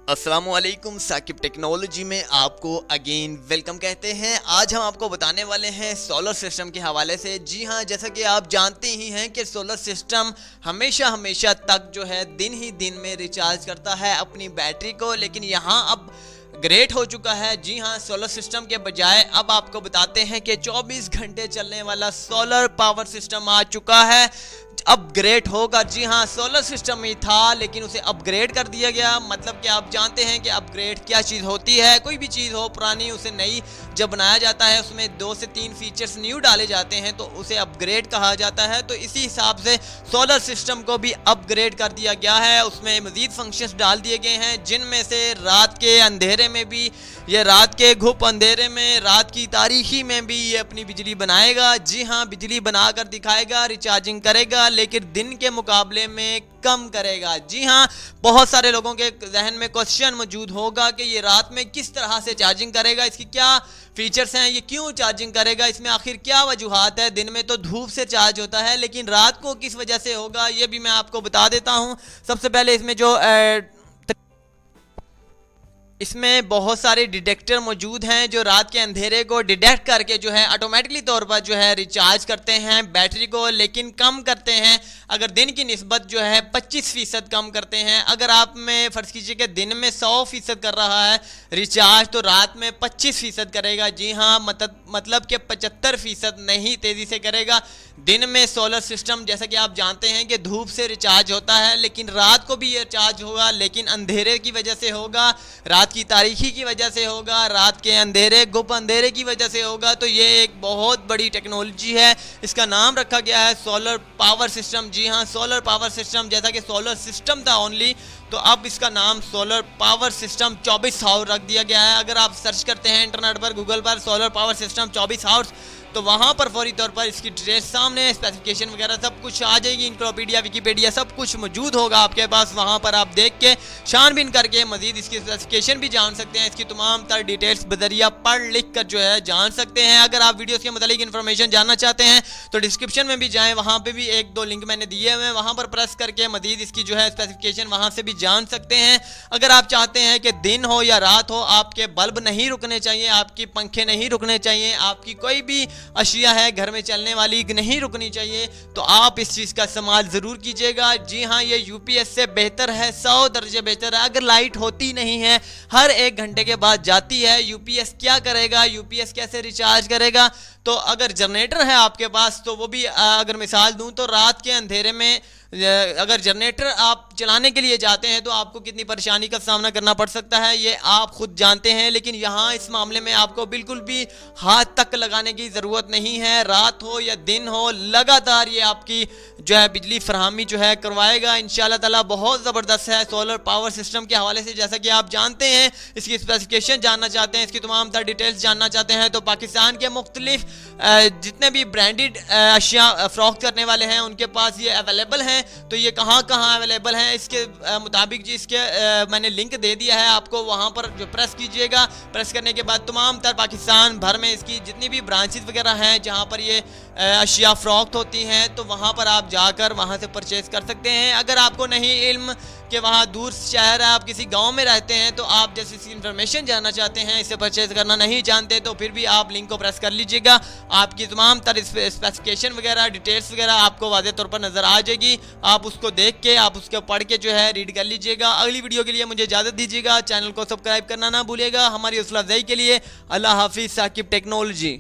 अस्सलामुअलैकुम। साकिब टेक्नोलॉजी में आपको अगेन वेलकम कहते हैं। आज हम आपको बताने वाले हैं सोलर सिस्टम के हवाले से। जी हाँ, जैसा कि आप जानते ही हैं कि सोलर सिस्टम हमेशा तक जो है दिन ही दिन में रिचार्ज करता है अपनी बैटरी को, लेकिन यहाँ अब ग्रेट हो चुका है। जी हाँ, सोलर सिस्टम के बजाय अब आपको बताते हैं कि 24 घंटे चलने वाला सोलर पावर सिस्टम आ चुका है। अपग्रेड होगा। जी हाँ, सोलर सिस्टम ही था लेकिन उसे अपग्रेड कर दिया गया। मतलब कि आप जानते हैं कि अपग्रेड क्या चीज़ होती है। कोई भी चीज़ हो पुरानी, उसे नई जब बनाया जाता है उसमें 2 से 3 फीचर्स न्यू डाले जाते हैं तो उसे अपग्रेड कहा जाता है। तो इसी हिसाब से सोलर सिस्टम को भी अपग्रेड कर दिया गया है। उसमें मज़ीद फंक्शंस डाल दिए गए हैं, जिनमें से रात के अंधेरे में भी, ये रात के घुप अंधेरे में, रात की तारीखी में भी ये अपनी बिजली बनाएगा। जी हाँ, बिजली बनाकर दिखाएगा, रिचार्जिंग करेगा, लेकिन दिन के मुकाबले में कम करेगा। जी हाँ, बहुत सारे लोगों के जहन में क्वेश्चन मौजूद होगा कि ये रात में किस तरह से चार्जिंग करेगा, इसकी क्या फीचर्स हैं, ये क्यों चार्जिंग करेगा, इसमें आखिर क्या वजूहात है। दिन में तो धूप से चार्ज होता है, लेकिन रात को किस वजह से होगा ये भी मैं आपको बता देता हूँ। सबसे पहले इसमें बहुत सारे डिटेक्टर मौजूद हैं जो रात के अंधेरे को डिटेक्ट करके जो है ऑटोमेटिकली तौर पर जो है रिचार्ज करते हैं बैटरी को, लेकिन कम करते हैं। अगर दिन की निस्बत जो है 25% कम करते हैं। अगर आप में फ़र्ज़ कीजिए कि दिन में 100% कर रहा है रिचार्ज, तो रात में 25% करेगा। जी हाँ, मतलब कि 75% नहीं, तेज़ी से करेगा। दिन में सोलर सिस्टम जैसा कि आप जानते हैं कि धूप से रिचार्ज होता है, लेकिन रात को भी ये चार्ज होगा, लेकिन अंधेरे की वजह से होगा, रात की तारीखी की वजह से होगा, रात के अंधेरे गुप अंधेरे की वजह से होगा। तो ये एक बहुत बड़ी टेक्नोलॉजी है। इसका नाम रखा गया है सोलर पावर सिस्टम। जी हाँ, सोलर पावर सिस्टम, जैसा कि सोलर सिस्टम था ओनली, तो अब इसका नाम सोलर पावर सिस्टम 24 आवर रख दिया गया है। अगर आप सर्च करते हैं इंटरनेट पर, गूगल पर, सोलर पावर सिस्टम 24 आवर्स, तो वहाँ पर फौरी तौर पर इसकी डिटेल्स सामने, स्पेसिफिकेशन वगैरह सब कुछ आ जाएगी। इंक्लोपीडिया, विकीपीडिया सब कुछ मौजूद होगा आपके पास। वहाँ पर आप देख के छानबीन करके मजीद इसकी स्पेसिफिकेशन भी जान सकते हैं। इसकी तमाम तर डिटेल्स बजरिया पढ़ लिख कर जो है जान सकते हैं। अगर आप वीडियोस के मतलब इन्फॉर्मेशन जानना चाहते हैं तो डिस्क्रिप्शन में भी जाएँ, वहाँ पर भी 1-2 लिंक मैंने दिए हुए हैं, वहाँ पर प्रेस करके मजीद इसकी जो है स्पेसिफिकेशन वहाँ से भी जान सकते हैं। अगर आप चाहते हैं कि दिन हो या रात हो, आपके बल्ब नहीं रुकने चाहिए, आपकी पंखे नहीं रुकने चाहिए, आपकी कोई भी अशिया है घर में चलने वाली नहीं रुकनी चाहिए, तो आप इस चीज़ का इस्तेमाल ज़रूर कीजिएगा। जी हाँ, ये यूपीएस से बेहतर है, 100 दर्जे बेहतर है। अगर लाइट होती नहीं है, हर 1 घंटे के बाद जाती है, यूपीएस क्या करेगा, यूपीएस कैसे रिचार्ज करेगा। तो अगर जनरेटर है आपके पास, तो वो भी अगर मिसाल दूं तो रात के अंधेरे में अगर जनरेटर आप चलाने के लिए जाते हैं तो आपको कितनी परेशानी का सामना करना पड़ सकता है, ये आप खुद जानते हैं। लेकिन यहाँ इस मामले में आपको बिल्कुल भी हाथ तक लगाने की ज़रूरत नहीं है। रात हो या दिन हो, लगातार ये आपकी जो है बिजली फरहमी जो है करवाएगा इंशाल्लाह ताला। बहुत ज़बरदस्त है सोलर पावर सिस्टम के हवाले से। जैसा कि आप जानते हैं, इसकी स्पेसिफिकेशन जानना चाहते हैं, इसकी तमाम तर डिटेल्स जानना चाहते हैं, तो पाकिस्तान के मुख्तलिफ जितने भी ब्रांडेड अशिया फ़रोख्त करने वाले हैं उनके पास ये अवेलेबल हैं। तो ये कहाँ अवेलेबल हैं इसके मुताबिक जी, इसके मैंने लिंक दे दिया है आपको, वहाँ पर जो प्रेस कीजिएगा। प्रेस करने के बाद तमाम तर पाकिस्तान भर में इसकी जितनी भी ब्रांचेस वगैरह हैं जहाँ पर ये अशिया फ़रोख्त होती हैं, तो वहाँ पर आप जाकर वहाँ से परचेज़ कर सकते हैं। अगर आपको नहीं इल्म कि वहाँ दूर शहर है, आप किसी गांव में रहते हैं, तो आप जैसे इसकी इन्फॉर्मेशन जानना चाहते हैं, इसे परचेज़ करना नहीं जानते, तो फिर भी आप लिंक को प्रेस कर लीजिएगा। आपकी तमाम तरह स्पेसिफिकेशन वगैरह, डिटेल्स वगैरह आपको वाज़ेह तौर पर नज़र आ जाएगी। आप उसको देख के, आप उसको पढ़ के जो है रीड कर लीजिएगा। अगली वीडियो के लिए मुझे इजाज़त दीजिएगा। चैनल को सब्सक्राइब करना ना भूलिएगा। हमारी हौसला अफजाई के लिए अल्लाह हाफिज़। साकिब टेक्नोलॉजी।